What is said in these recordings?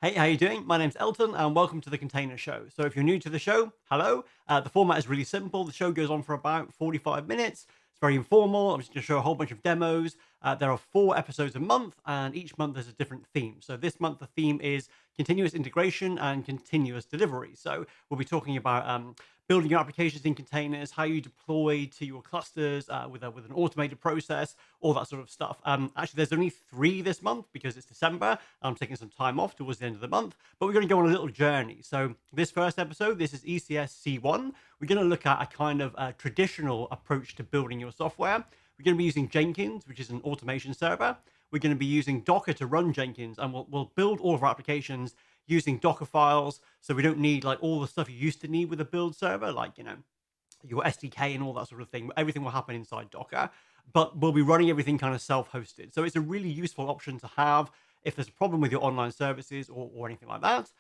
Hey, how you doing? My name's Elton, and welcome to the Container Show. So, if you're new to the show, hello. The format is really simple. The show goes on for about 45 minutes. It's very informal. I'm just going to show a whole bunch of demos. There are 4 episodes a month, and each month there's a different theme. So, this month the theme is continuous integration and continuous delivery. So, we'll be talking about building your applications in containers, how you deploy to your clusters with an automated process, all that sort of stuff. Actually, there's only 3 this month because it's December. I'm taking some time off towards the end of the month, but we're going to go on a little journey. So this first episode, this is ECS-C1. We're going to look at a kind of traditional approach to building your software. We're going to be using Jenkins, which is an automation server. We're going to be using Docker to run Jenkins, and we'll build all of our applications using Dockerfiles. So we don't need like all the stuff you used to need with a build server, like, your SDK and all that sort of thing. Everything will happen inside Docker, but we'll be running everything kind of self-hosted. So it's a really useful option to have if there's a problem with your online services or anything like that.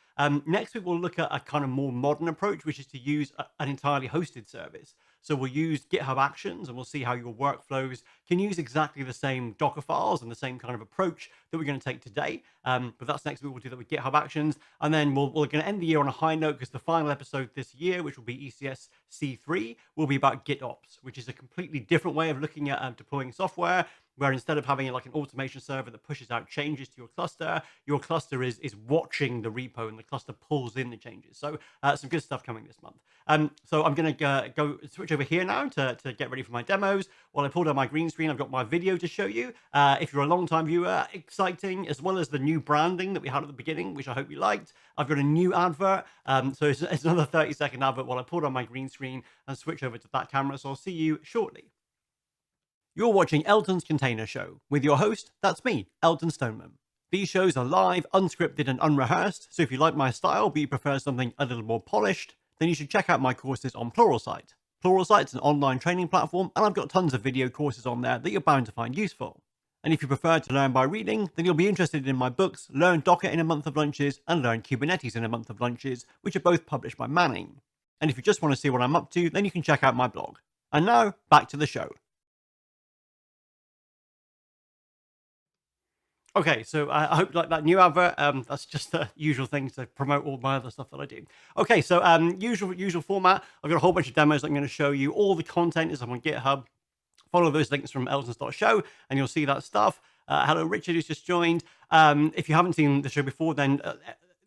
Next week, we'll look at a kind of more modern approach, which is to use an entirely hosted service. So we'll use GitHub Actions, and we'll see how your workflows can use exactly the same Docker files and the same kind of approach that we're going to take today. But that's next week. We'll do that with GitHub Actions. And then we're going to end the year on a high note because the final episode this year, which will be ECS-C3, will be about GitOps, which is a completely different way of looking at deploying software, where instead of having like an automation server that pushes out changes to your cluster is watching the repo, and the cluster pulls in the changes. So some good stuff coming this month. So I'm going to go switch over here now to get ready for my demos. While I pulled out my green screen, I've got my video to show you. If you're a long-time viewer, exciting, as well as the new branding that we had at the beginning, which I hope you liked. I've got a new advert. So it's another 30-second advert while I pulled on my green screen and switch over to that camera. So I'll see you shortly. You're watching Elton's Container Show with your host, that's me, Elton Stoneman. These shows are live, unscripted, and unrehearsed, so if you like my style but you prefer something a little more polished, then you should check out my courses on Pluralsight. Pluralsight's an online training platform, and I've got tons of video courses on there that you're bound to find useful. And if you prefer to learn by reading, then you'll be interested in my books, Learn Docker in a Month of Lunches and Learn Kubernetes in a Month of Lunches, which are both published by Manning. And if you just want to see what I'm up to, then you can check out my blog. And now, back to the show. Okay, so I hope you like that new advert. That's just the usual things to promote all my other stuff that I do. Okay, so usual format. I've got a whole bunch of demos I'm going to show you. All the content is on my GitHub. Follow those links from eltons.show and you'll see that stuff. Hello, Richard, who's just joined. If you haven't seen the show before, then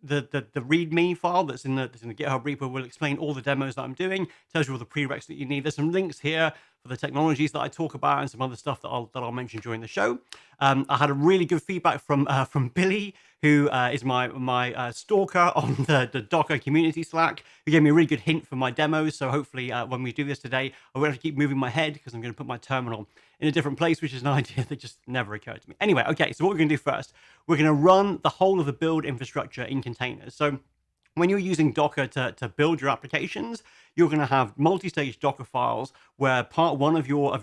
the README file that's in the GitHub repo will explain all the demos that I'm doing. Tells you all the prereqs that you need. There's some links here for the technologies that I talk about and some other stuff that I'll mention during the show. I had a really good feedback from Billy, who is my stalker on the Docker community Slack, who gave me a really good hint for my demos. So hopefully when we do this today, I won't have to keep moving my head because I'm going to put my terminal in a different place, which is an idea that just never occurred to me. Anyway, okay, so what we're going to do first, we're going to run the whole of the build infrastructure in containers. So when you're using Docker to build your applications, you're going to have multi-stage Docker files where part one of your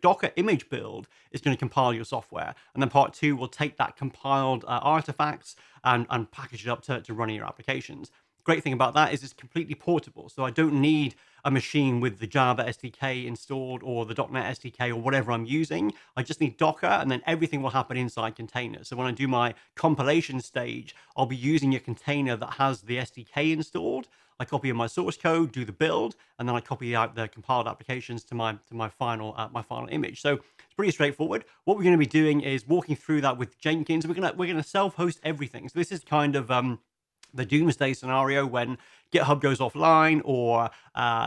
Docker image build is going to compile your software, and then part two will take that compiled artifacts and package it up to running your applications. Great thing about that is it's completely portable, so I don't need a machine with the Java SDK installed or the .NET SDK or whatever I'm using. I just need Docker, and then everything will happen inside containers. So when I do my compilation stage, I'll be using a container that has the SDK installed. I copy in my source code, do the build, and then I copy out the compiled applications to my final image. So it's pretty straightforward. What we're going to be doing is walking through that with Jenkins. We're going to self-host everything. So this is kind of the doomsday scenario when GitHub goes offline or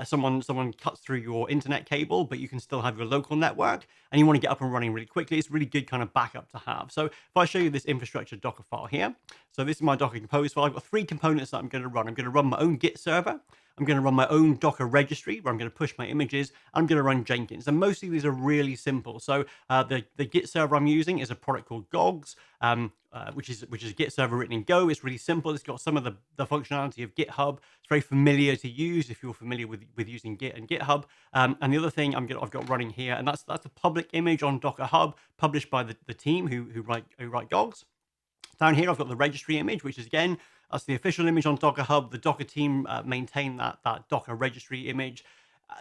someone cuts through your internet cable, but you can still have your local network and you want to get up and running really quickly. It's a really good kind of backup to have. So if I show you this infrastructure Docker file here, so this is my Docker Compose file. I've got 3 components that I'm going to run. I'm going to run my own Git server. I'm going to run my own Docker registry where I'm going to push my images. I'm going to run Jenkins. And mostly these are really simple. So the Git server I'm using is a product called Gogs, which is a Git server written in Go. It's really simple. It's got some of the functionality of GitHub. It's very familiar to use if you're familiar with using Git and GitHub. And the other thing I've got running here, and that's a public image on Docker Hub published by the team who write Gogs. Down here, I've got the registry image, which is, again, that's the official image on Docker Hub. The Docker team maintain that Docker registry image.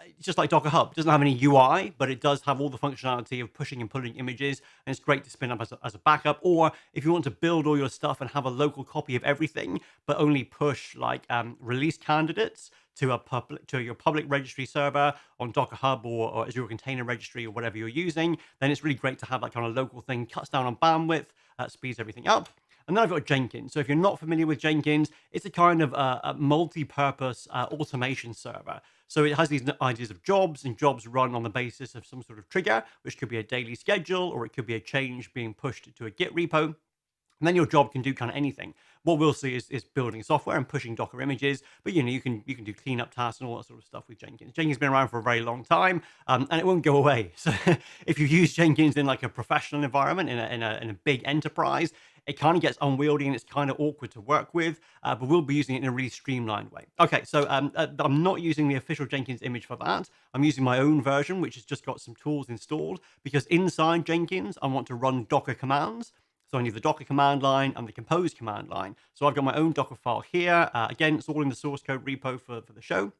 It's just like Docker Hub. It doesn't have any UI, but it does have all the functionality of pushing and pulling images, and it's great to spin up as a backup. Or if you want to build all your stuff and have a local copy of everything, but only push like release candidates to your public registry server on Docker Hub or Azure Container Registry or whatever you're using, then it's really great to have that kind of local thing. Cuts down on bandwidth, speeds everything up. And then I've got Jenkins. So if you're not familiar with Jenkins, it's a kind of a multi-purpose automation server. So it has these ideas of jobs, and jobs run on the basis of some sort of trigger, which could be a daily schedule, or it could be a change being pushed to a Git repo. And then your job can do kind of anything. What we'll see is building software and pushing Docker images, but you can do cleanup tasks and all that sort of stuff with Jenkins. Jenkins has been around for a very long time, and it won't go away. So if you use Jenkins in like a professional environment, in a big enterprise, it kind of gets unwieldy and it's kind of awkward to work with, but we'll be using it in a really streamlined way. Okay, so I'm not using the official Jenkins image for that. I'm using my own version, which has just got some tools installed, because inside Jenkins, I want to run Docker commands. So I need the Docker command line and the compose command line. So I've got my own Docker file here. Again, it's all in the source code repo for the show.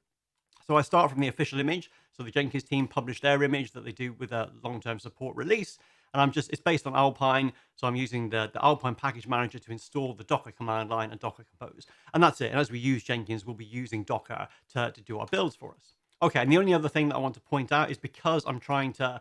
So I start from the official image. So the Jenkins team published their image that they do with a long-term support release. And it's based on Alpine. So I'm using the Alpine package manager to install the Docker command line and Docker compose. And that's it. And as we use Jenkins, we'll be using Docker to do our builds for us. Okay, and the only other thing that I want to point out is because I'm trying to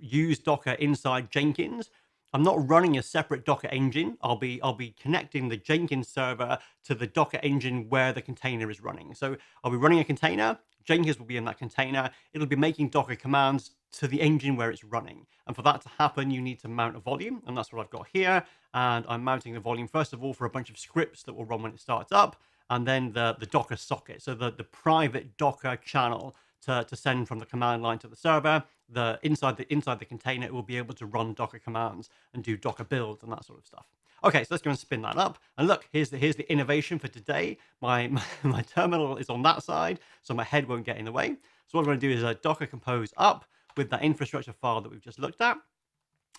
use Docker inside Jenkins, I'm not running a separate Docker engine. I'll be connecting the Jenkins server to the Docker engine where the container is running. So I'll be running a container. Jenkins will be in that container. It'll be making Docker commands to the engine where it's running. And for that to happen, you need to mount a volume. And that's what I've got here. And I'm mounting the volume, first of all, for a bunch of scripts that will run when it starts up. And then the Docker socket, so the private Docker channel to send from the command line to the server. Inside the container, it will be able to run Docker commands and do Docker builds and that sort of stuff. Okay, so let's go and spin that up. And look, here's the innovation for today. My terminal is on that side, so my head won't get in the way. So what I'm going to do is Docker compose up with that infrastructure file that we've just looked at.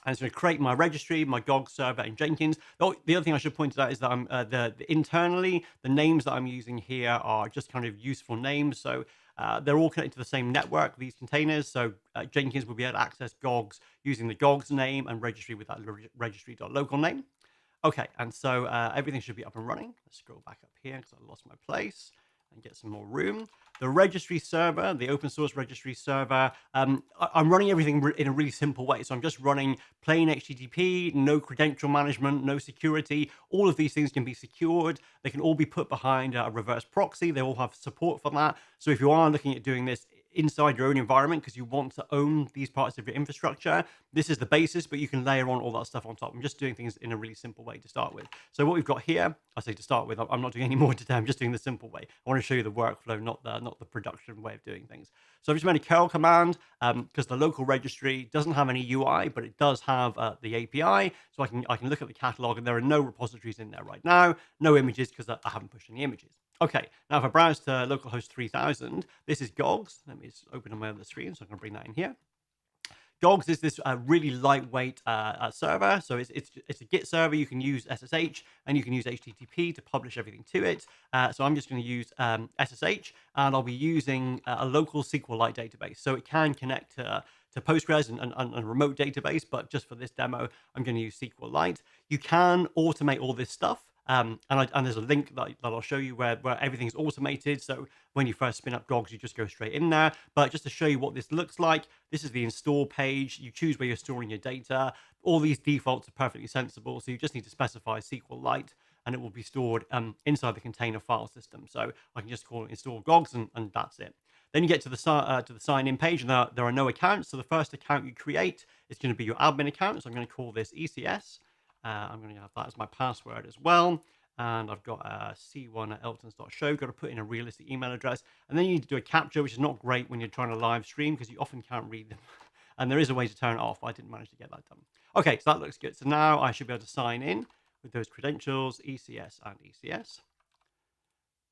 And it's going to create my registry, my GOG server in Jenkins. Oh, the other thing I should point out is that I'm internally, the names that I'm using here are just kind of useful names. So they're all connected to the same network, these containers. So Jenkins will be able to access GOGs using the GOGs name and registry with that registry.local name. Okay, and so everything should be up and running. Let's scroll back up here because I lost my place and get some more room. The registry server, the open source registry server, I'm running everything in a really simple way. So I'm just running plain HTTP, no credential management, no security. All of these things can be secured. They can all be put behind a reverse proxy. They all have support for that. So if you are looking at doing this inside your own environment because you want to own these parts of your infrastructure, this is the basis, but you can layer on all that stuff on top. I'm just doing things in a really simple way to start with. So what we've got here, I say to start with, I'm not doing any more today. I'm just doing the simple way. I want to show you the workflow, not the production way of doing things. So I've just made a curl command because the local registry doesn't have any UI, but it does have the API. So I can look at the catalog, and there are no repositories in there right now, no images because I haven't pushed any images. Okay, now if I browse to localhost 3000, this is GOGs. Let me just open on my other screen, so I'm going to bring that in here. GOGs is this really lightweight server. So it's a Git server. You can use SSH and you can use HTTP to publish everything to it. So I'm just going to use SSH, and I'll be using a local SQLite database. So it can connect to Postgres and a remote database, but just for this demo, I'm going to use SQLite. You can automate all this stuff. And there's a link that I'll show you where everything's automated. So when you first spin up GOGs, you just go straight in there. But just to show you what this looks like, this is the install page. You choose where you're storing your data. All these defaults are perfectly sensible. So you just need to specify SQLite, and it will be stored inside the container file system. So I can just call it install GOGs, and that's it. Then you get to the sign-in page, and there are no accounts. So the first account you create is going to be your admin account. So I'm going to call this ECS. I'm going to have that as my password as well. And I've got C1 at eltons.show. Got to put in a realistic email address. And then you need to do a captcha, which is not great when you're trying to live stream because you often can't read them. And there is a way to turn it off. I didn't manage to get that done. Okay, so that looks good. So now I should be able to sign in with those credentials, ECS and ECS.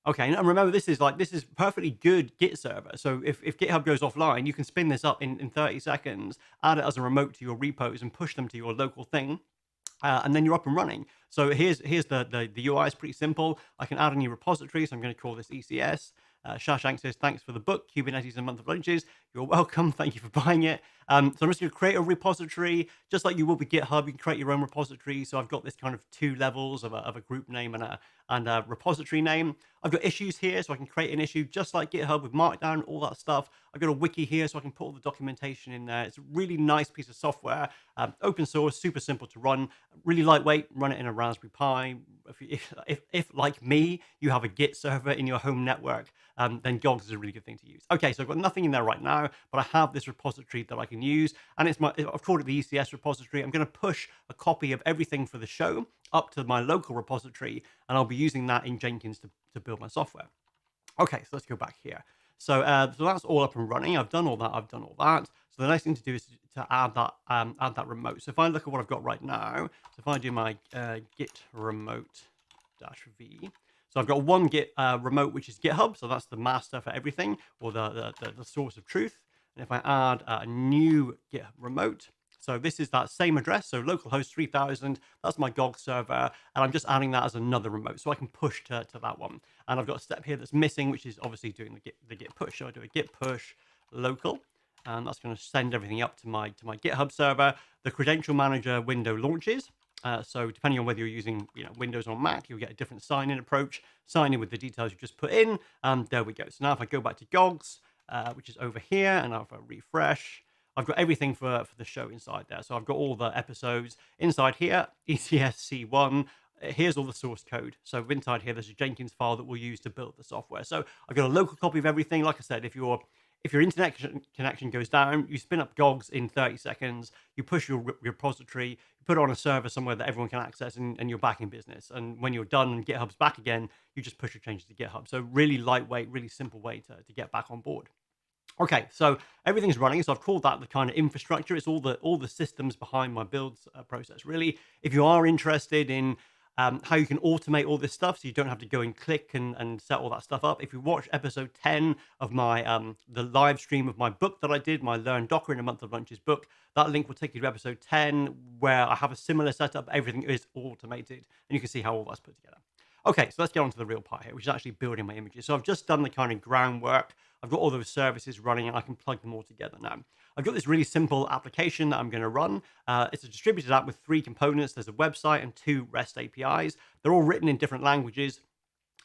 Okay, and remember, this is perfectly good Git server. So if GitHub goes offline, you can spin this up in 30 seconds, add it as a remote to your repos, and push them to your local thing. And then you're up and running. So here's the UI is pretty simple. I can add a new repository, so I'm going to call this ECS. Shashank says, thanks for the book, Kubernetes and Month of Lunches. You're welcome. Thank you for buying it. So I'm just going to create a repository, just like you will with GitHub. You can create your own repository. So I've got this kind of 2 levels of a group name and a repository name. I've got issues here, so I can create an issue just like GitHub with Markdown, all that stuff. I've got a wiki here, so I can put all the documentation in there. It's a really nice piece of software, open source, super simple to run, really lightweight. Run it in a Raspberry Pi. If like me, you have a Git server in your home network, then Gogs is a really good thing to use. Okay, so I've got nothing in there right now, but I have this repository that I can use, and I've called it the ECS repository. I'm going to push a copy of everything for the show up to my local repository, and I'll be using that in Jenkins to build my software. Okay, so let's go back here. So that's all up and running. I've done all that. So the next thing to do is to add that remote. So if I look at what I've got right now, so if I do my git remote -v, so I've got one git remote, which is GitHub. So that's the master for everything, or the source of truth. And if I add a new git remote, so this is that same address, so localhost 3000, that's my GOG server, and I'm just adding that as another remote, so I can push to that one. And I've got a step here that's missing, which is obviously doing the git push. So I do a git push local, and that's going to send everything up to my GitHub server. The credential manager window launches. So depending on whether you're using Windows or Mac, you'll get a different sign-in approach. Sign in with the details you just put in, and there we go. So now if I go back to GOGS, which is over here, and if I refresh, I've got everything for the show inside there. So I've got all the episodes inside here, ECS-C1. Here's all the source code. So inside here, there's a Jenkins file that we'll use to build the software. So I've got a local copy of everything. Like I said, if your internet connection goes down, you spin up GOGS in 30 seconds, you push your repository, you put it on a server somewhere that everyone can access, and you're back in business. And when you're done and GitHub's back again, you just push your changes to GitHub. So really lightweight, really simple way to get back on board. Okay, so everything's running. So I've called that the kind of infrastructure. It's all the systems behind my builds process. Really, if you are interested in how you can automate all this stuff, so you don't have to go and click and set all that stuff up. If you watch episode 10 of my the live stream of my book that I did, my Learn Docker in a Month of Lunches book, that link will take you to episode 10, where I have a similar setup. Everything is automated, and you can see how all that's put together. Okay, so let's get on to the real part here, which is actually building my images. So I've just done the kind of groundwork. I've got all those services running, and I can plug them all together now. I've got this really simple application that I'm going to run. It's a distributed app with 3 components. There's a website and 2 REST APIs. They're all written in different languages.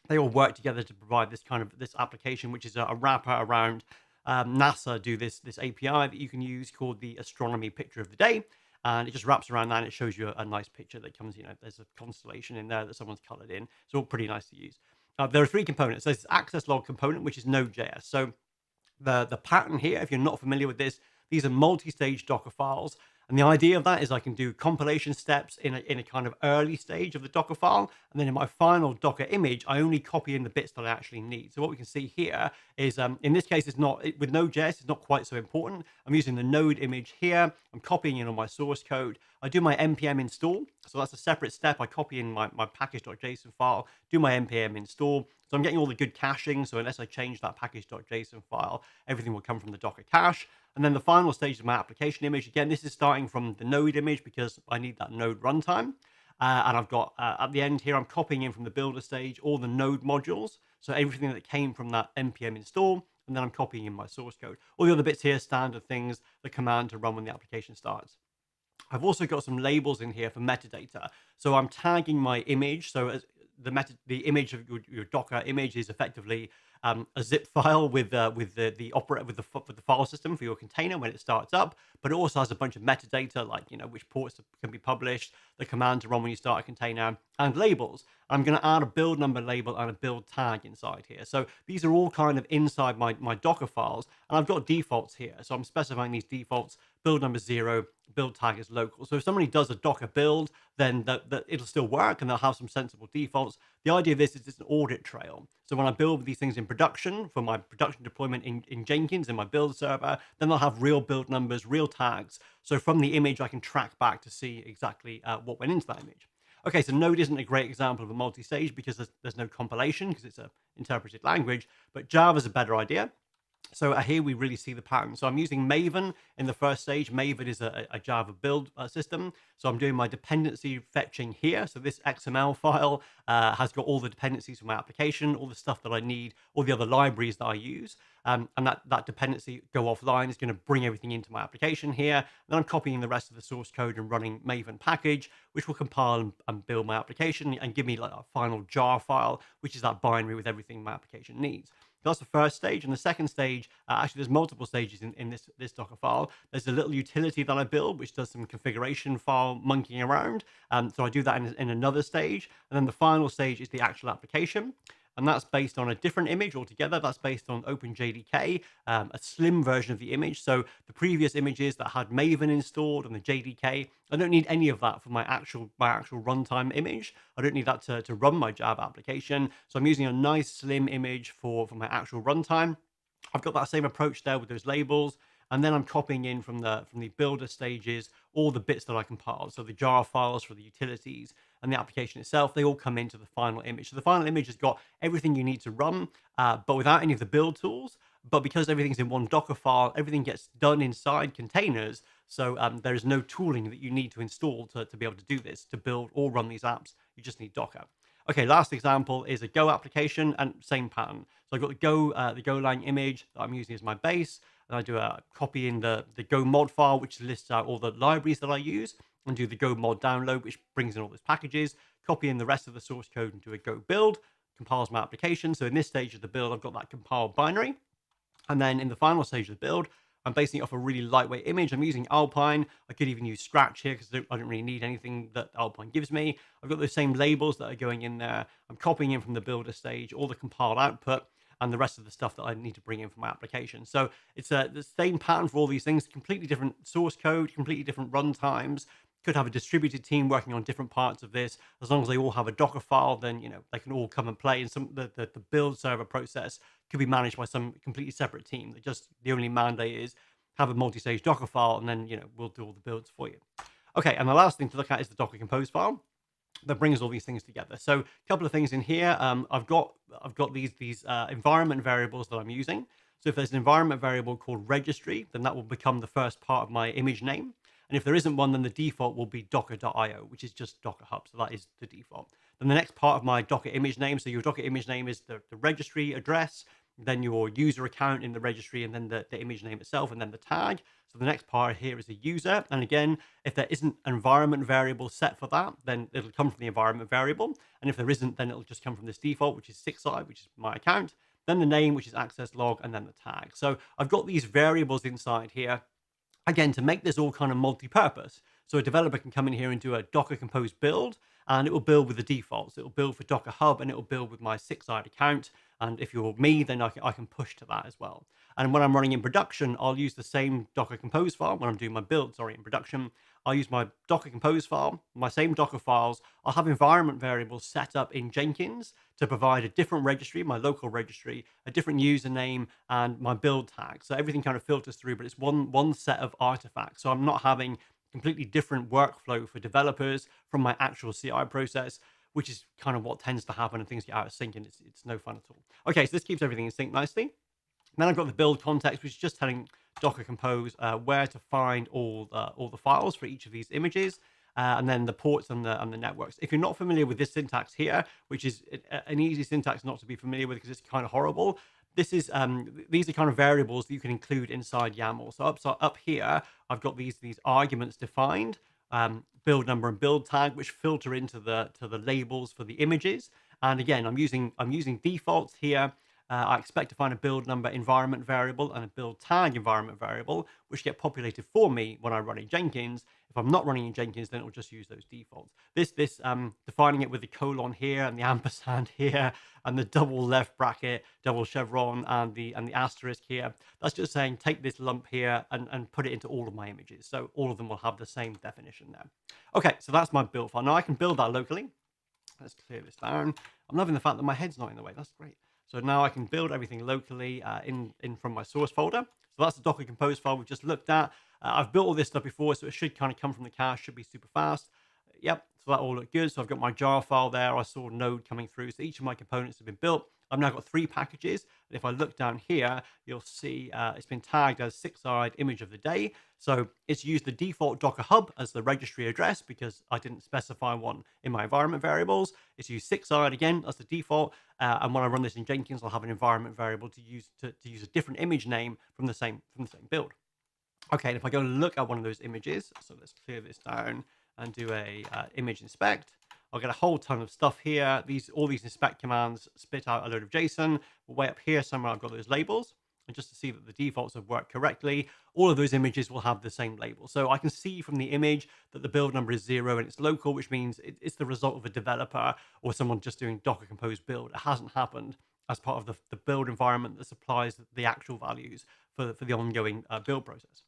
They all work together to provide this application, which is a wrapper around NASA do this API that you can use called the Astronomy Picture of the Day. And it just wraps around that, and it shows you a nice picture that comes, there's a constellation in there that someone's colored in. It's all pretty nice to use. There are 3 components. There's this access log component, which is Node.js. So the pattern here, if you're not familiar with this, these are multi-stage Docker files. And the idea of that is I can do compilation steps in a kind of early stage of the Docker file. And then in my final Docker image, I only copy in the bits that I actually need. So what we can see here is, in this case, with Node.js, it's not quite so important. I'm using the node image here. I'm copying in on my source code. I do my npm install. So that's a separate step. I copy in my package.json file, do my npm install. So I'm getting all the good caching. So unless I change that package.json file, everything will come from the Docker cache. And then the final stage of my application image, again, this is starting from the node image because I need that node runtime. And I've got, at the end here, I'm copying in from the builder stage all the node modules. So everything that came from that npm install, and then I'm copying in my source code. All the other bits here, standard things, the command to run when the application starts. I've also got some labels in here for metadata. So I'm tagging my image. So as the image of your Docker image is effectively a zip file with the file system for your container when it starts up, but it also has a bunch of metadata like which ports can be published, the command to run when you start a container, and labels. I'm going to add a build number label and a build tag inside here. So these are all kind of inside my Docker files, and I've got defaults here. So I'm specifying these defaults. Build number 0, build tag is local. So if somebody does a Docker build, then it'll still work and they'll have some sensible defaults. The idea of this is it's an audit trail. So when I build these things in production for my production deployment in Jenkins in my build server, then they'll have real build numbers, real tags. So from the image, I can track back to see exactly what went into that image. Okay, so Node isn't a great example of a multi-stage because there's no compilation because it's an interpreted language, but Java is a better idea. So here we really see the pattern. So I'm using Maven in the first stage. Maven is a Java build system. So I'm doing my dependency fetching here. So this XML file has got all the dependencies for my application, all the stuff that I need, all the other libraries that I use. And that dependency go offline is going to bring everything into my application here. Then I'm copying the rest of the source code and running Maven package, which will compile and build my application and give me like a final jar file, which is that binary with everything my application needs. That's the first stage. And the second stage, actually, there's multiple stages in this Docker file. There's a little utility that I build, which does some configuration file monkeying around. So I do that in another stage. And then the final stage is the actual application. And that's based on a different image altogether. That's based on OpenJDK, a slim version of the image. So the previous images that had Maven installed and the JDK, I don't need any of that for my actual runtime image. I don't need that to run my Java application. So I'm using a nice slim image for my actual runtime. I've got that same approach there with those labels. And then I'm copying in from the builder stages all the bits that I compiled. So the jar files for the utilities and the application itself, they all come into the final image. So the final image has got everything you need to run, but without any of the build tools. But because everything's in one Docker file, everything gets done inside containers. So there is no tooling that you need to install to be able to do this, to build or run these apps. You just need Docker. Okay, last example is a Go application and same pattern. So I've got the Golang image that I'm using as my base. And I do a copy in the Go mod file, which lists out all the libraries that I use, and do the Go mod download, which brings in all those packages, copy in the rest of the source code and do a Go build, compiles my application. So in this stage of the build, I've got that compiled binary. And then in the final stage of the build, I'm basing it off a really lightweight image. I'm using Alpine. I could even use Scratch here because I don't really need anything that Alpine gives me. I've got those same labels that are going in there. I'm copying in from the builder stage, all the compiled output, and the rest of the stuff that I need to bring in for my application. So it's the same pattern for all these things, completely different source code, completely different run times. Could have a distributed team working on different parts of this. As long as they all have a Docker file, then they can all come and play. And the build server process could be managed by some completely separate team. That just the only mandate is have a multi-stage Docker file, and then we'll do all the builds for you. Okay, and the last thing to look at is the Docker Compose file that brings all these things together. So a couple of things in here. I've got these environment variables that I'm using. So if there's an environment variable called registry, then that will become the first part of my image name. And if there isn't one, then the default will be docker.io, which is just Docker Hub. So that is the default. Then the next part of my Docker image name. So your Docker image name is the registry address, then your user account in the registry, and then the image name itself, and then the tag. So the next part here is a user. And again, if there isn't an environment variable set for that, then it'll come from the environment variable. And if there isn't, then it'll just come from this default, which is sqlite, which is my account. Then the name, which is access log, and then the tag. So I've got these variables inside here, again, to make this all kind of multi-purpose. So a developer can come in here and do a Docker Compose build, and it will build with the defaults. It will build for Docker Hub, and it will build with my sqlite account. And if you're me, then I can push to that as well. And when I'm running in production, I'll use the same Docker Compose file. When I'm doing my build, in production, I'll use my Docker Compose file, my same Docker files. I'll have environment variables set up in Jenkins to provide a different registry, my local registry, a different username, and my build tag. So everything kind of filters through, but it's one set of artifacts. So I'm not having completely different workflow for developers from my actual CI process, which is kind of what tends to happen, and things get out of sync, and it's no fun at all. Okay, so this keeps everything in sync nicely. Then I've got the build context, which is just telling Docker Compose where to find all the files for each of these images, and then the ports and the networks. If you're not familiar with this syntax here, which is an easy syntax not to be familiar with because it's kind of horrible, this is these are kind of variables that you can include inside YAML. So up here, I've got these arguments defined, build number and build tag, which filter into the labels for the images. And again, I'm using defaults here. I expect to find a build number environment variable and a build tag environment variable, which get populated for me when I run in Jenkins. If I'm not running in Jenkins, then it'll just use those defaults. This defining it with the colon here and the ampersand here and the double left bracket, double chevron, and the asterisk here. That's just saying take this lump here and put it into all of my images. So all of them will have the same definition there. Okay, so that's my build file. Now I can build that locally. Let's clear this down. I'm loving the fact that my head's not in the way. That's great. So now I can build everything locally in from my source folder. So that's the Docker Compose file we've just looked at. I've built all this stuff before, so it should kind of come from the cache, should be super fast. Yep, so that all looked good. So I've got my jar file there. I saw Node coming through. So each of my components have been built. I've now got 3 packages. And if I look down here, you'll see it's been tagged as 6-eyed image of the day. So it's used the default Docker hub as the registry address because I didn't specify one in my environment variables. It's used 6-eyed again as the default. And when I run this in Jenkins, I'll have an environment variable to use a different image name from the same build. Okay, and if I go look at one of those images, so let's clear this down and do a image inspect. I'll get a whole ton of stuff here. All these inspect commands spit out a load of JSON. Way up here somewhere, I've got those labels. And just to see that the defaults have worked correctly, all of those images will have the same label. So I can see from the image that the build number is 0 and it's local, which means it's the result of a developer or someone just doing Docker Compose build. It hasn't happened as part of the build environment that supplies the actual values for the ongoing build process.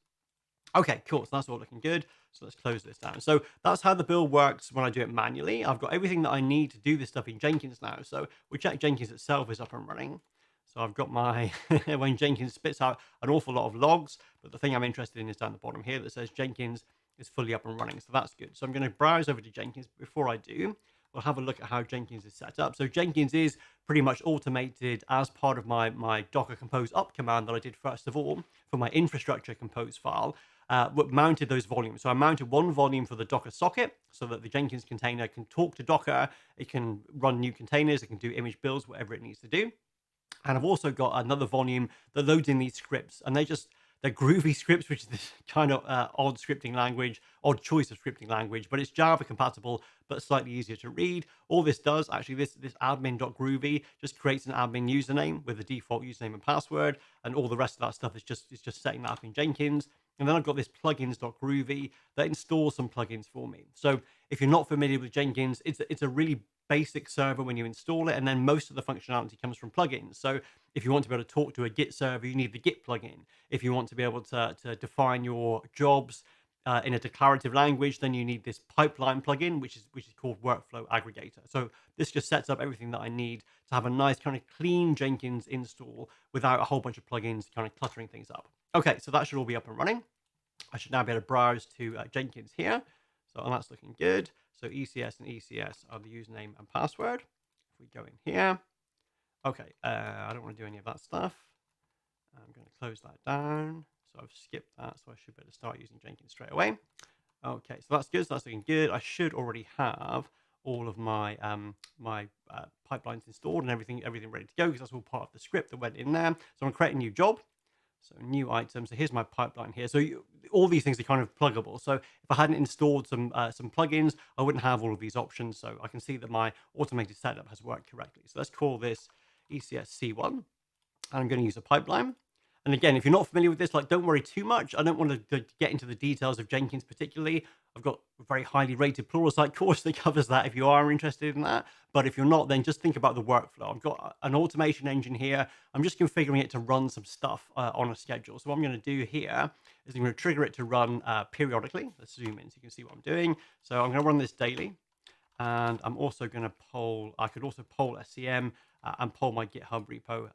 Okay, cool. So that's all looking good. So let's close this down. So that's how the build works when I do it manually. I've got everything that I need to do this stuff in Jenkins now. So we check Jenkins itself is up and running. So I've got my, when Jenkins spits out an awful lot of logs, but the thing I'm interested in is down the bottom here that says Jenkins is fully up and running. So that's good. So I'm going to browse over to Jenkins. Before I do, we'll have a look at how Jenkins is set up. So Jenkins is pretty much automated as part of my Docker Compose up command that I did first of all for my infrastructure compose file. Mounted those volumes. So I mounted one volume for the Docker socket so that the Jenkins container can talk to Docker. It can run new containers. It can do image builds, whatever it needs to do. And I've also got another volume that loads in these scripts. And they're groovy scripts, which is this kind of odd scripting language, odd choice of scripting language, but it's Java compatible, but slightly easier to read. All this does, actually, this admin.groovy just creates an admin username with the default username and password. And all the rest of that stuff is just setting that up in Jenkins. And then I've got this plugins.groovy that installs some plugins for me. So if you're not familiar with Jenkins, it's a really basic server when you install it. And then most of the functionality comes from plugins. So if you want to be able to talk to a Git server, you need the Git plugin. If you want to be able to define your jobs in a declarative language, then you need this pipeline plugin, which is called Workflow Aggregator. So this just sets up everything that I need to have a nice kind of clean Jenkins install without a whole bunch of plugins kind of cluttering things up. Okay, so that should all be up and running. I should now be able to browse to Jenkins here. So that's looking good. So ECS and ECS are the username and password. If we go in here. Okay, I don't want to do any of that stuff. I'm going to close that down. So I've skipped that, so I should be able to start using Jenkins straight away. Okay, so that's good. So that's looking good. I should already have all of my pipelines installed and everything ready to go because that's all part of the script that went in there. So I'm going to create a new job. So new item. So here's my pipeline here. So all these things are kind of pluggable. So if I hadn't installed some plugins, I wouldn't have all of these options. So I can see that my automated setup has worked correctly. So let's call this ECS-C1. And I'm going to use a pipeline. And again, if you're not familiar with this, don't worry too much. I don't want to get into the details of Jenkins particularly. I've got a very highly rated Pluralsight course that covers that if you are interested in that. But if you're not, then just think about the workflow. I've got an automation engine here. I'm just configuring it to run some stuff on a schedule. So what I'm going to do here is I'm going to trigger it to run periodically. Let's zoom in so you can see what I'm doing. So I'm going to run this daily. And I'm also going to poll, I could also poll SCM and poll my GitHub repo,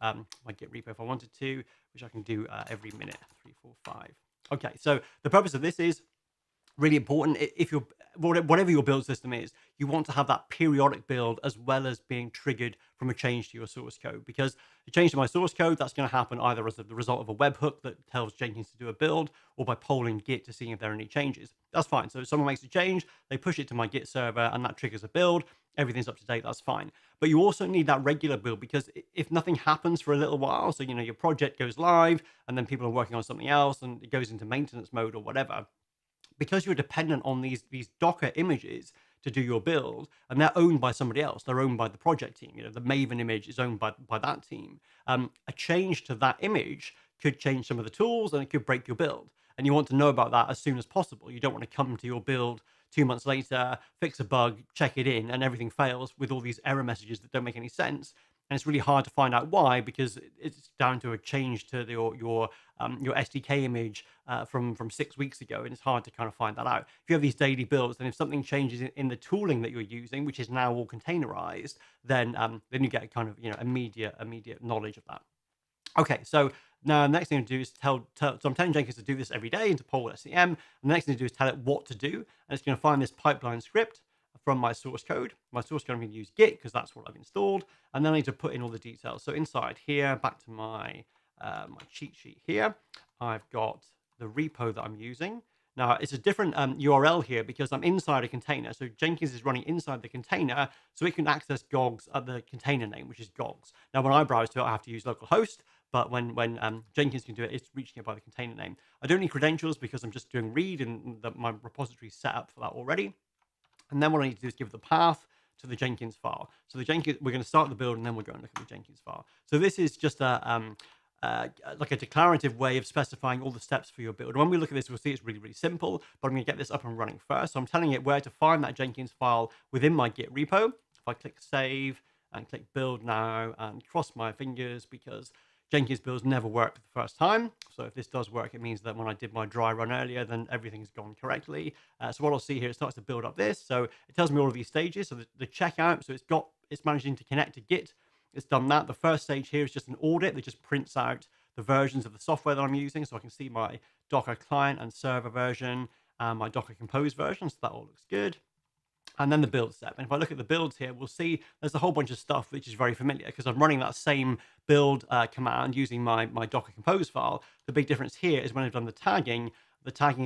my Git repo if I wanted to, which I can do every minute, 3, 4, 5. Okay, so the purpose of this is really important. If you're, whatever your build system is, you want to have that periodic build as well as being triggered from a change to your source code, because a change to my source code, that's going to happen either as the result of a webhook that tells Jenkins to do a build or by polling Git to see if there are any changes. That's fine. So if someone makes a change, they push it to my Git server and that triggers a build. Everything's up to date. That's fine. But you also need that regular build, because if nothing happens for a little while, so, your project goes live and then people are working on something else and it goes into maintenance mode or whatever, because you're dependent on these Docker images to do your build, and they're owned by somebody else. They're owned by the project team. The Maven image is owned by that team. A change to that image could change some of the tools and it could break your build. And you want to know about that as soon as possible. You don't want to come to your build 2 months later, fix a bug, check it in, and everything fails with all these error messages that don't make any sense. And it's really hard to find out why, because it's down to a change to your SDK image from 6 weeks ago, and it's hard to kind of find that out. If you have these daily builds, then if something changes in the tooling that you're using, which is now all containerized, then you get kind of immediate knowledge of that. Okay, so now the next thing to do is so I'm telling Jenkins to do this every day and to poll SCM. And the next thing to do is tell it what to do, and it's going to find this pipeline script from my source code. My source code, I'm going to use Git because that's what I've installed. And then I need to put in all the details. So inside here, back to my, my cheat sheet here, I've got the repo that I'm using. Now, it's a different URL here because I'm inside a container. So Jenkins is running inside the container, so it can access GOGS at the container name, which is GOGS. Now, when I browse to it, I have to use localhost, but when Jenkins can do it, it's reaching it by the container name. I don't need credentials because I'm just doing read, and my repository is set up for that already. And then what I need to do is give the path to the Jenkins file. So the Jenkins, we're going to start the build, and then we'll go and look at the Jenkins file. So this is just a like a declarative way of specifying all the steps for your build. When we look at this, we'll see it's really, really simple, but I'm going to get this up and running first. So I'm telling it where to find that Jenkins file within my Git repo. If I click save and click build now and cross my fingers because Jenkins builds never work the first time. So if this does work, it means that when I did my dry run earlier, then everything's gone correctly. So what I'll see here, it starts to build up this. So it tells me all of these stages. So the checkout, so it's managing to connect to Git. It's done that. The first stage here is just an audit that just prints out the versions of the software that I'm using. So I can see my Docker client and server version and my Docker Compose version. So that all looks good. And then the build step. And if I look at the builds here, we'll see there's a whole bunch of stuff which is very familiar because I'm running that same build command using my Docker Compose file. The big difference here is when I've done the tagging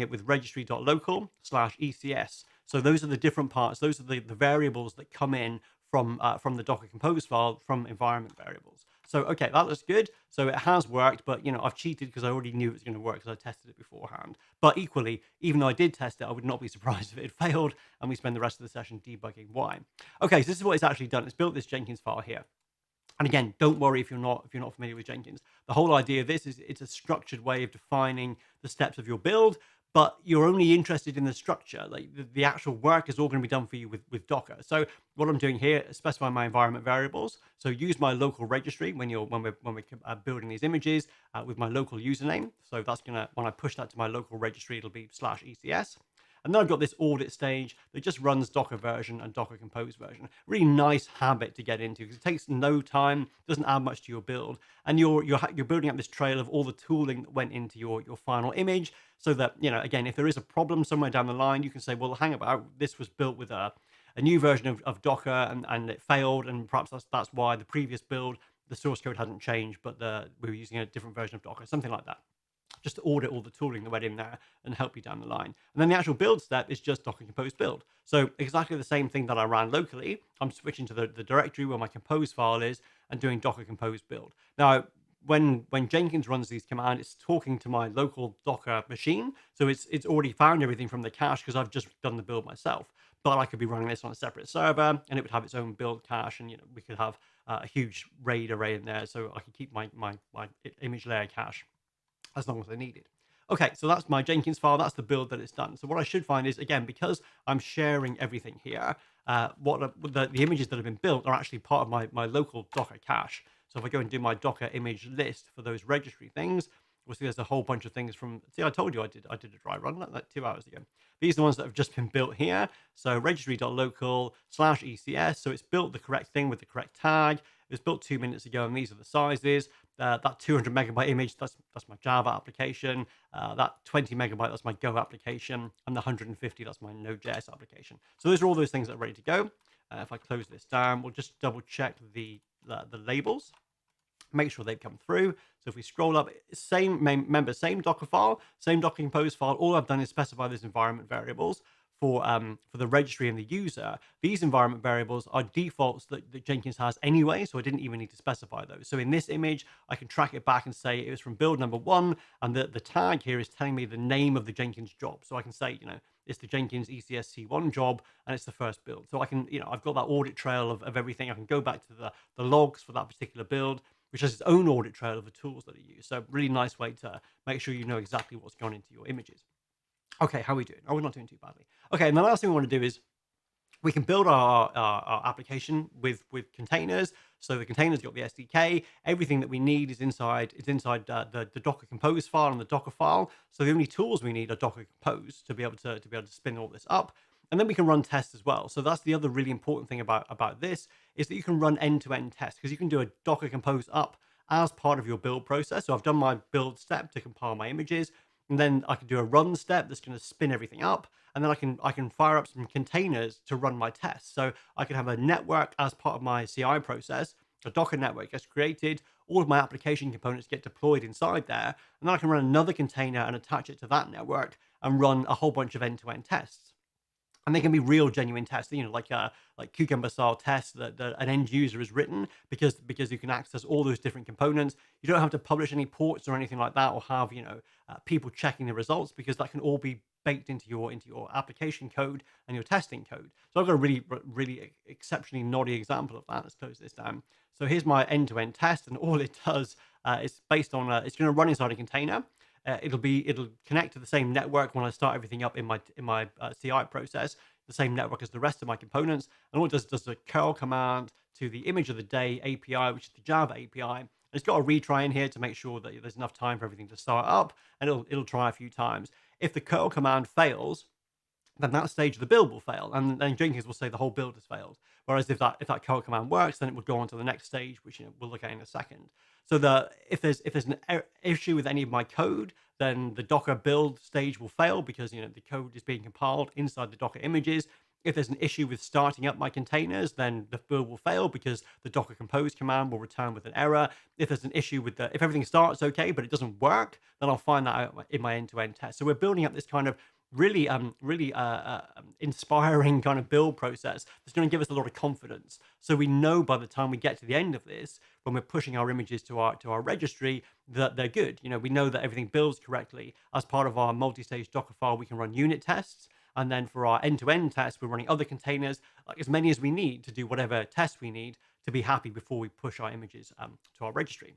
it with registry.local/ECS. So those are the different parts. Those are the variables that come in from the Docker Compose file from environment variables. So, okay, that looks good. So it has worked, but, I've cheated because I already knew it was going to work because I tested it beforehand. But equally, even though I did test it, I would not be surprised if it had failed, and we spend the rest of the session debugging why. Okay, so this is what it's actually done. It's built this Jenkins file here. And again, don't worry if you're not familiar with Jenkins. The whole idea of this is it's a structured way of defining the steps of your build, but you're only interested in the structure. Like the actual work is all going to be done for you with Docker. So what I'm doing here is specifying my environment variables. So use my local registry when we're building these images with my local username. So that's gonna, when I push that to my local registry, it'll be /ECS. And then I've got this audit stage that just runs Docker version and Docker Compose version. Really nice habit to get into because it takes no time, doesn't add much to your build, and you're building up this trail of all the tooling that went into your final image, so that again, if there is a problem somewhere down the line, you can say, well, hang about, this was built with a new version of Docker and it failed, and perhaps that's why the previous build, the source code hadn't changed, but we were using a different version of Docker, something like that. Just to audit all the tooling that went in there and help you down the line. And then the actual build step is just Docker Compose build. So exactly the same thing that I ran locally, I'm switching to the directory where my Compose file is and doing Docker Compose build. Now, when Jenkins runs these commands, it's talking to my local Docker machine. So it's already found everything from the cache because I've just done the build myself. But I could be running this on a separate server and it would have its own build cache, and we could have a huge RAID array in there, so I could keep my image layer cache as long as I needed. Okay, so that's my Jenkins file. That's the build that it's done. So what I should find is, again, because I'm sharing everything here, the images that have been built are actually part of my local Docker cache. So if I go and do my Docker image list for those registry things, we'll see there's a whole bunch of things from, see, I told you I did a dry run like 2 hours ago. These are the ones that have just been built here. So registry.local/ECS. So it's built the correct thing with the correct tag. It was built 2 minutes ago, and these are the sizes. That 200 megabyte image, that's my Java application. That 20 megabyte, that's my Go application. And the 150, that's my Node.js application. So those are all those things that are ready to go. If I close this down, we'll just double check the labels. Make sure they've come through. So if we scroll up, same Docker file, same Docker Compose file. All I've done is specify those environment variables for the registry and the user. These environment variables are defaults that Jenkins has anyway, so I didn't even need to specify those. So in this image, I can track it back and say it was from build number 1, and the tag here is telling me the name of the Jenkins job. So I can say, it's the Jenkins ECS-C1 job, and it's the first build. So I can, I've got that audit trail of everything. I can go back to the logs for that particular build, which has its own audit trail of the tools that I use. So really nice way to make sure you know exactly what's gone into your images. Okay, how are we doing? Oh, we're not doing too badly. Okay, and the last thing we want to do is we can build our application with containers. So the containers got the SDK. Everything that we need is inside the Docker Compose file and the Docker file. So the only tools we need are Docker Compose to be able to spin all this up. And then we can run tests as well. So that's the other really important thing about this, is that you can run end-to-end tests, because you can do a Docker Compose up as part of your build process. So I've done my build step to compile my images. And then I can do a run step that's going to spin everything up. And then I can fire up some containers to run my tests. So I can have a network as part of my CI process. A Docker network gets created. All of my application components get deployed inside there. And then I can run another container and attach it to that network and run a whole bunch of end-to-end tests. And they can be real, genuine tests, like Cucumber style tests that an end user has written, because you can access all those different components. You don't have to publish any ports or anything like that, or have people checking the results, because that can all be baked into your application code and your testing code. So I've got a really exceptionally naughty example of that. Let's close this down. So here's my end-to-end test, and all it does is based on it's going to run inside a container. It'll connect to the same network when I start everything up in my CI process, the same network as the rest of my components. And all it does a curl command to the image of the day API, which is the Java API. And it's got a retry in here to make sure that there's enough time for everything to start up, and it'll try a few times. If the curl command fails, then that stage of the build will fail, and then Jenkins will say the whole build has failed. Whereas if that curl command works, then it would go on to the next stage, which we'll look at in a second. So if there's an issue with any of my code, then the Docker build stage will fail, because the code is being compiled inside the Docker images. If there's an issue with starting up my containers, then the build will fail, because the Docker compose command will return with an error. If there's an issue with if everything starts okay but it doesn't work, then I'll find that out in my end-to-end test. So we're building up this kind of really inspiring kind of build process that's going to give us a lot of confidence. So we know by the time we get to the end of this, when we're pushing our images to our registry, that they're good. We know that everything builds correctly. As part of our multi-stage Dockerfile, we can run unit tests. And then for our end-to-end tests, we're running other containers, like as many as we need to do whatever test we need to be happy before we push our images to our registry.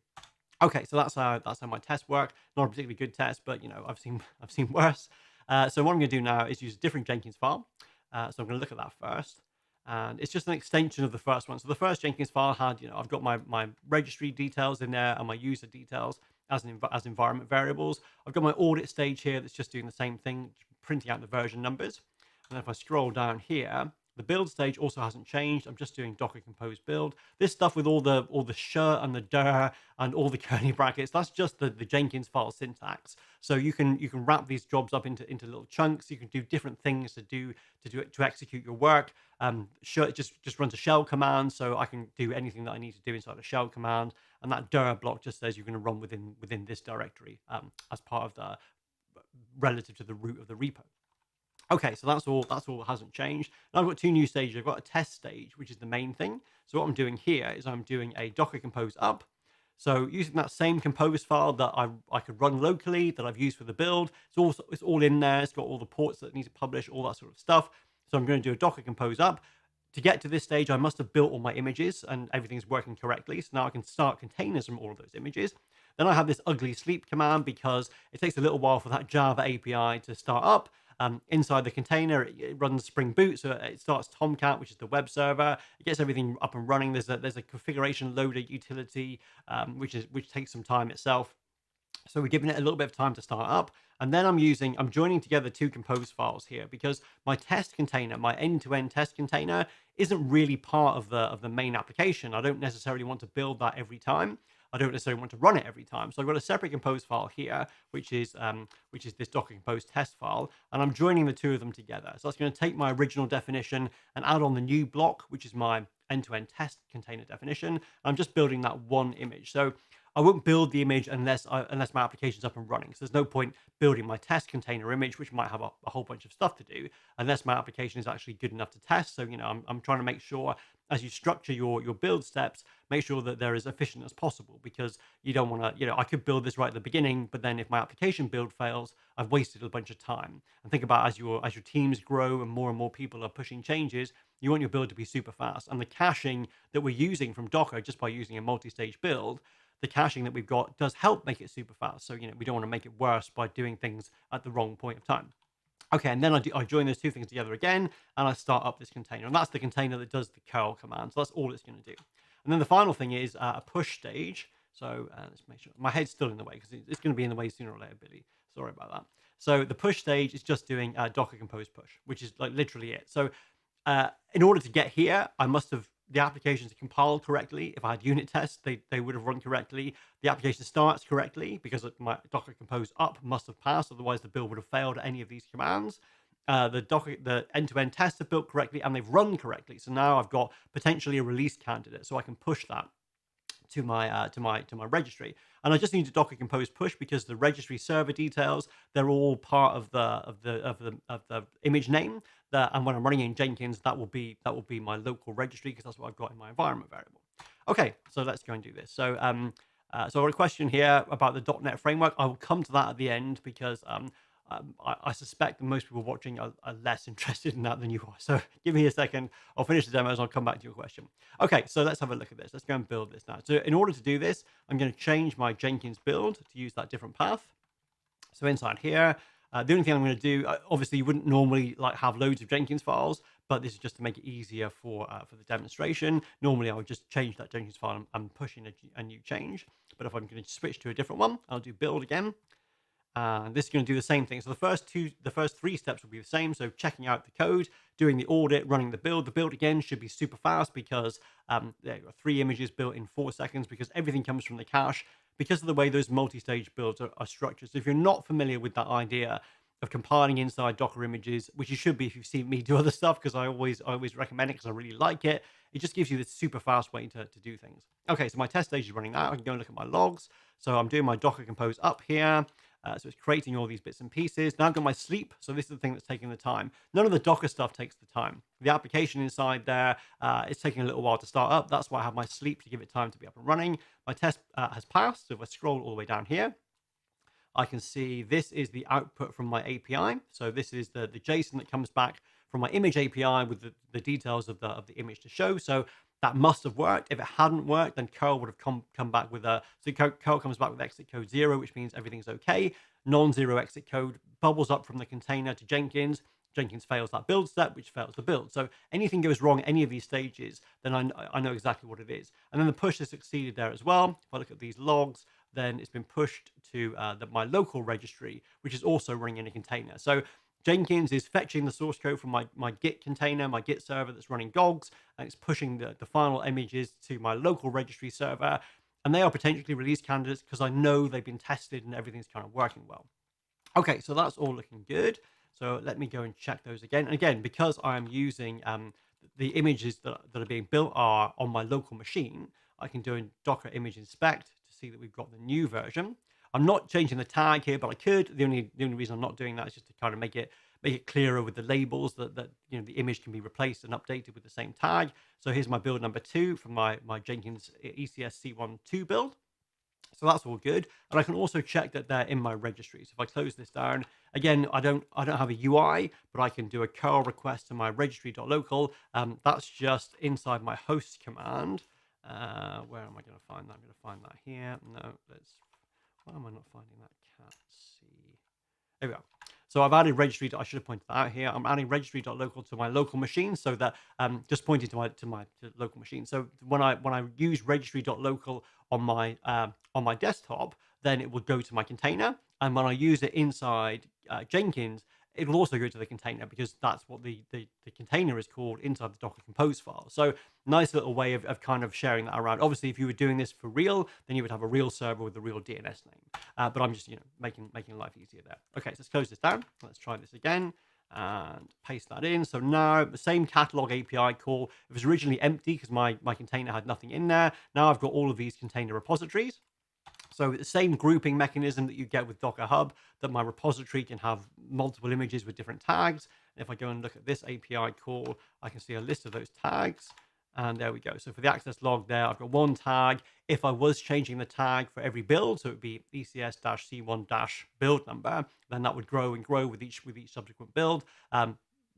Okay, so that's how my tests work. Not a particularly good test, but I've seen worse. So what I'm going to do now is use a different Jenkins file. So I'm going to look at that first. And it's just an extension of the first one. So the first Jenkins file had, I've got my registry details in there and my user details as environment variables. I've got my audit stage here that's just doing the same thing, printing out the version numbers. And then if I scroll down here, the build stage also hasn't changed. I'm just doing Docker compose build. This stuff with all the sh and the dir and all the curly brackets, that's just the Jenkins file syntax. So you can wrap these jobs up into little chunks. You can do different things to execute your work. It just runs a shell command, so I can do anything that I need to do inside a shell command. And that dir block just says you're going to run within this directory as part of the relative to the root of the repo. Okay, so that's all that hasn't changed. Now I've got two new stages. I've got a test stage, which is the main thing. So what I'm doing here is I'm doing a Docker compose up. So using that same compose file that I could run locally, that I've used for the build, it's all in there. It's got all the ports that need to publish, all that sort of stuff. So I'm going to do a Docker compose up. To get to this stage, I must have built all my images and everything's working correctly. So now I can start containers from all of those images. Then I have this ugly sleep command, because it takes a little while for that Java API to start up. Inside the container, it runs Spring Boot, so it starts Tomcat, which is the web server. It gets everything up and running. There's a configuration loader utility, which takes some time itself. So we're giving it a little bit of time to start up. And then I'm joining together two compose files here, because my test container, my end-to-end test container, isn't really part of the main application. I don't necessarily want to build that every time. I don't necessarily want to run it every time. So I've got a separate compose file here, which is this Docker compose test file, and I'm joining the two of them together. So that's going to take my original definition and add on the new block, which is my end-to-end test container definition. I'm just building that one image. So I won't build the image unless my application's up and running. So there's no point building my test container image, which might have a whole bunch of stuff to do, unless my application is actually good enough to test. So, I'm trying to make sure, as you structure your build steps, make sure that they're as efficient as possible, because you don't want to, I could build this right at the beginning, but then if my application build fails, I've wasted a bunch of time. And think about as your teams grow and more people are pushing changes, you want your build to be super fast. And the caching that we're using from Docker, just by using a multi-stage build, the caching that we've got does help make it super fast. So, we don't want to make it worse by doing things at the wrong point of time. Okay, and then I join those two things together again, and I start up this container. And that's the container that does the curl command. So that's all it's going to do. And then the final thing is a push stage. So let's make sure my head's still in the way, because it's going to be in the way sooner or later, Billy. Sorry about that. So the push stage is just doing Docker compose push, which is like literally it. So in order to get here, I must have the applications are compiled correctly. If I had unit tests, they would have run correctly. The application starts correctly because my Docker Compose up must have passed. Otherwise, the build would have failed at any of these commands. The end-to-end tests are built correctly and they've run correctly. So now I've got potentially a release candidate, so I can push that to my registry. And I just need to Docker Compose push because the registry server details, they're all part of the image name. And when I'm running in Jenkins, that will be my local registry because that's what I've got in my environment variable. Okay, so let's go and do this. So so I've got a question here about the .NET framework. I will come to that at the end because I suspect that most people watching are less interested in that than you are. So give me a second. I'll finish the demos and I'll come back to your question. Okay, so let's have a look at this. Let's go and build this now. So in order to do this, I'm going to change my Jenkins build to use that different path. So inside here, the only thing I'm going to do, obviously you wouldn't normally like have loads of Jenkins files, but this is just to make it easier for the demonstration. Normally I would just change that Jenkins file and push in a new change. But if I'm going to switch to a different one, I'll do build again. This is going to do the same thing. So the first three steps will be the same. So checking out the code, doing the audit, running the build. The build again should be super fast because there are 3 images built in 4 seconds because everything comes from the cache because of the way those multi-stage builds are structured. So if you're not familiar with that idea of compiling inside Docker images, which you should be if you've seen me do other stuff, because I always recommend it because I really like it. It just gives you this super fast way to do things. Okay, so my test stage is running now. I can go and look at my logs. So I'm doing my Docker Compose up here. So it's creating all these bits and pieces. Now I've got my sleep. So this is the thing that's taking the time. None of the Docker stuff takes the time. The application inside there, it's taking a little while to start up. That's why I have my sleep to give it time to be up and running. My test has passed. So if I scroll all the way down here, I can see this is the output from my API. So this is the JSON that comes back from my image API with the details of the image to show. So that must have worked. If it hadn't worked, then curl would have come back with so curl comes back with exit code 0, which means everything's okay. Non-zero exit code bubbles up from the container to Jenkins. Jenkins fails that build step, which fails the build. So anything goes wrong at any of these stages, then I know exactly what it is. And then the push has succeeded there as well. If I look at these logs, then it's been pushed to my local registry, which is also running in a container. So Jenkins is fetching the source code from my Git container, my Git server that's running GOGs, and it's pushing the final images to my local registry server. And they are potentially release candidates because I know they've been tested and everything's kind of working well. Okay, so that's all looking good. So let me go and check those again. And again, because I'm using the images that are being built are on my local machine, I can do a Docker image inspect to see that we've got the new version. I'm not changing the tag here, but I could. The only reason I'm not doing that is just to kind of make it clearer with the labels that you know the image can be replaced and updated with the same tag. So here's my build number 2 from my Jenkins ECS-C1 2 build. So that's all good. And I can also check that they're in my registry. So if I close this down, again, I don't have a UI, but I can do a curl request to my registry.local. That's just inside my host command. Where am I going to find that? I'm going to find that here. No, why am I not finding that? Cat C. There we go. So I've added registry. I should have pointed that out here. I'm adding registry.local to my local machine, so that just pointing to my local machine. So when I use registry.local on my desktop, then it will go to my container, and when I use it inside Jenkins, it will also go to the container because that's what the container is called inside the Docker Compose file. So nice little way of kind of sharing that around. Obviously, if you were doing this for real, then you would have a real server with the real DNS name. But I'm just making life easier there. Okay, so let's close this down. Let's try this again and paste that in. So now the same catalog API call. It was originally empty because my container had nothing in there. Now I've got all of these container repositories. So the same grouping mechanism that you get with Docker Hub, that my repository can have multiple images with different tags. And if I go and look at this API call, I can see a list of those tags. And there we go. So for the access log there, I've got one tag. If I was changing the tag for every build, so it would be ECS-C1- build number, then that would grow and grow with each subsequent build.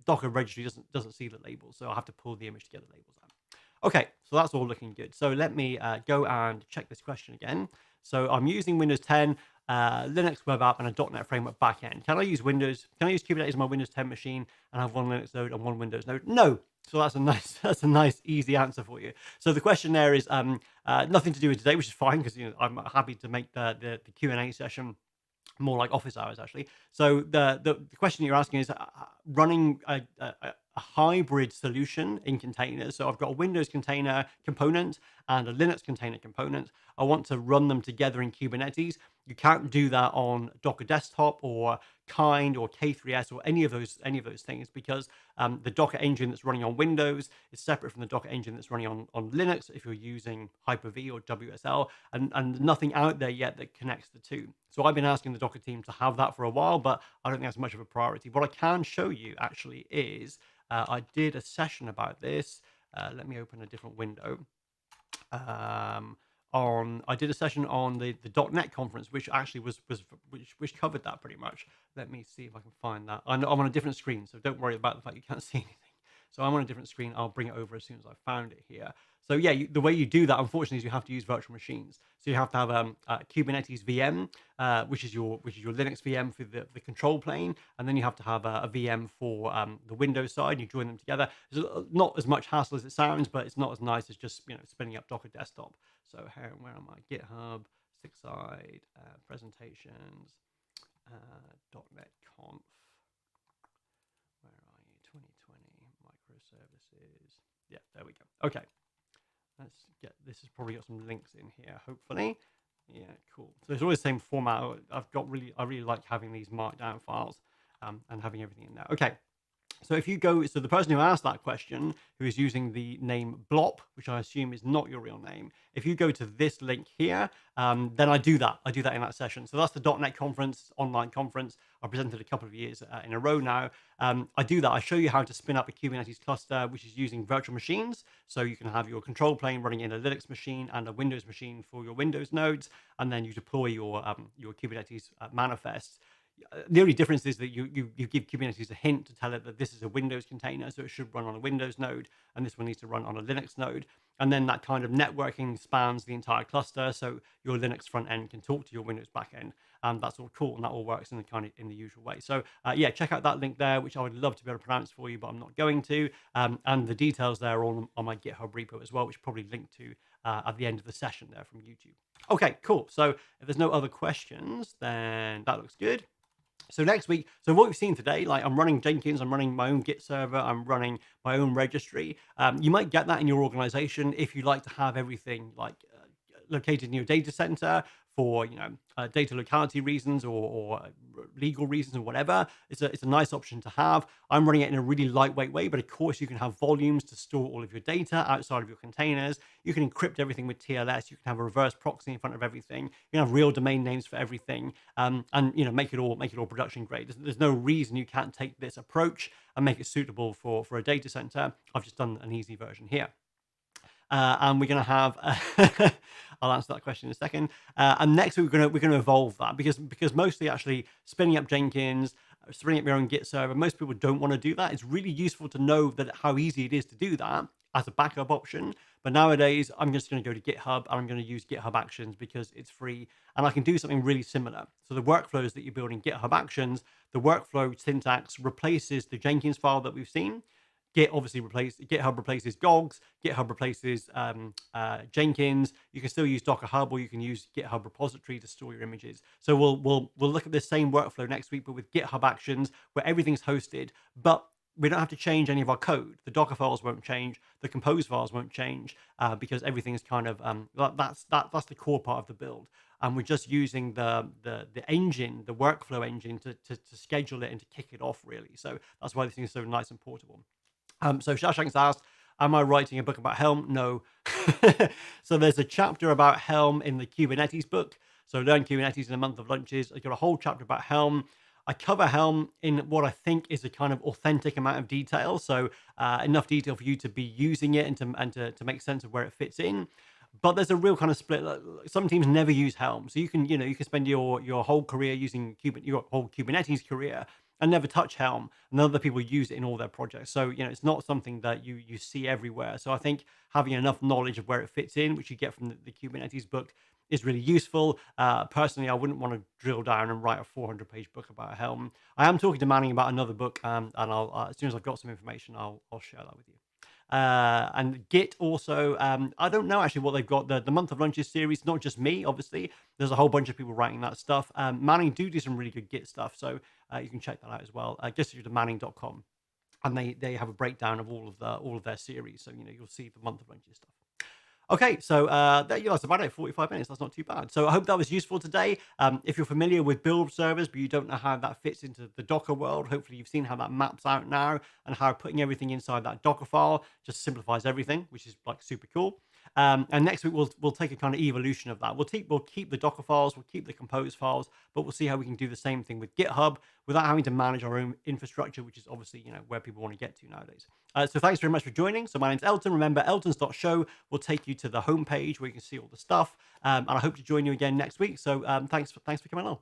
Docker registry doesn't see the labels, so I have to pull the image to get the labels out. Okay, so that's all looking good. So let me go and check this question again. So I'm using Windows 10, Linux web app, and a .NET framework backend. Can I use Kubernetes on my Windows 10 machine and have one Linux node and one Windows node? No. So that's a nice, easy answer for you. So the question there is nothing to do with today, which is fine because I'm happy to make the Q&A session more like office hours actually. So the question you're asking is running a a hybrid solution in containers. So I've got a Windows container component and a Linux container component. I want to run them together in Kubernetes. You can't do that on Docker Desktop or Kind or K3s or any of those things, because the Docker engine that's running on Windows is separate from the Docker engine that's running on Linux if you're using Hyper-V or WSL, and nothing out there yet that connects the two. So I've been asking the Docker team to have that for a while, but I don't think that's much of a priority. What I can show you actually is I did a session about this. Let me open a different window. I did a session on the .NET conference, which actually which covered that pretty much. Let me see if I can find that. I'm on a different screen, so don't worry about the fact you can't see anything. So I'm on a different screen. I'll bring it over as soon as I found it here. So yeah, the way you do that, unfortunately, is you have to use virtual machines. So you have to have a Kubernetes VM, which is your Linux VM for the control plane, and then you have to have a VM for the Windows side. You join them together. It's not as much hassle as it sounds, but it's not as nice as just spinning up Docker Desktop. So where am I? GitHub, sqlite, presentations, .NET Conf. Where are you? 2020 microservices. Yeah, there we go. Okay. Let's get, this has probably got some links in here, hopefully. Yeah, cool. So it's always the same format. I really like having these markdown files and having everything in there. Okay. So if you go, so the person who asked that question, who is using the name Blop, which I assume is not your real name, if you go to this link here, then I do that in that session. So that's the .NET conference, online conference. I presented a couple of years in a row now. I do that. I show you how to spin up a Kubernetes cluster, which is using virtual machines. So you can have your control plane running in a Linux machine and a Windows machine for your Windows nodes, and then you deploy your Kubernetes manifests. The only difference is that you give Kubernetes a hint to tell it that this is a Windows container, so it should run on a Windows node, and this one needs to run on a Linux node. And then that kind of networking spans the entire cluster, so your Linux front end can talk to your Windows backend, and that's all cool, and that all works in the usual way. So yeah, check out that link there, which I would love to be able to pronounce for you, but I'm not going to. And the details there are all on my GitHub repo as well, which probably linked to at the end of the session there from YouTube. Okay, cool. So if there's no other questions, then that looks good. So next week, so what we've seen today, like I'm running Jenkins, I'm running my own Git server, I'm running my own registry. You might get that in your organization if you like to have everything like located in your data center for data locality reasons or legal reasons or whatever. It's a nice option to have. I'm running it in a really lightweight way, but of course you can have volumes to store all of your data outside of your containers. You can encrypt everything with TLS. You can have a reverse proxy in front of everything. You can have real domain names for everything, and make it all production grade. There's no reason you can't take this approach and make it suitable for a data center. I've just done an easy version here. And we're going to have I'll answer that question in a second. And next we're going to evolve that because mostly actually spinning up Jenkins, spinning up your own Git server, most people don't want to do that. It's really useful to know that how easy it is to do that as a backup option. But nowadays I'm just going to go to GitHub and I'm going to use GitHub Actions because it's free and I can do something really similar. So the workflows that you build in GitHub Actions, the workflow syntax replaces the Jenkins file that we've seen. GitHub replaces Gogs, GitHub replaces Jenkins. You can still use Docker Hub or you can use GitHub repository to store your images. So we'll look at the same workflow next week, but with GitHub Actions where everything's hosted, but we don't have to change any of our code. The Docker files won't change, the compose files won't change because everything is kind of that's the core part of the build. And we're just using the engine, the workflow engine to schedule it and to kick it off really. So that's why this thing is so nice and portable. So Shashank's asked, am I writing a book about Helm? No. So there's a chapter about Helm in the Kubernetes book. So Learn Kubernetes in a Month of Lunches. I've got a whole chapter about Helm. I cover Helm in what I think is a kind of authentic amount of detail. So enough detail for you to be using it and to make sense of where it fits in. But there's a real kind of split. Some teams never use Helm. So you can spend your whole career using your whole Kubernetes career and never touch Helm, and other people use it in all their projects. So, it's not something that you see everywhere. So I think having enough knowledge of where it fits in, which you get from the Kubernetes book, is really useful. Personally, I wouldn't want to drill down and write a 400-page book about Helm. I am talking to Manning about another book, and I'll as soon as I've got some information, I'll share that with you. And Git also, I don't know actually what they've got. The Month of Lunches series, not just me, obviously. There's a whole bunch of people writing that stuff. Manning do some really good Git stuff, so you can check that out as well. Just go to manning.com. and they have a breakdown of all of their series. So you'll see the month of Untitled stuff. Okay, so there you go. That's about it. 45 minutes. That's not too bad. So I hope that was useful today. If you're familiar with build servers, but you don't know how that fits into the Docker world, hopefully you've seen how that maps out now, and how putting everything inside that Docker file just simplifies everything, which is like super cool. And next week we'll take a kind of evolution of that. We'll keep the Docker files, we'll keep the compose files, but we'll see how we can do the same thing with GitHub without having to manage our own infrastructure, which is obviously where people want to get to nowadays. So thanks very much for joining. So my name's Elton. Remember, eltons.show will take you to the homepage where you can see all the stuff. And I hope to join you again next week. So thanks for coming along.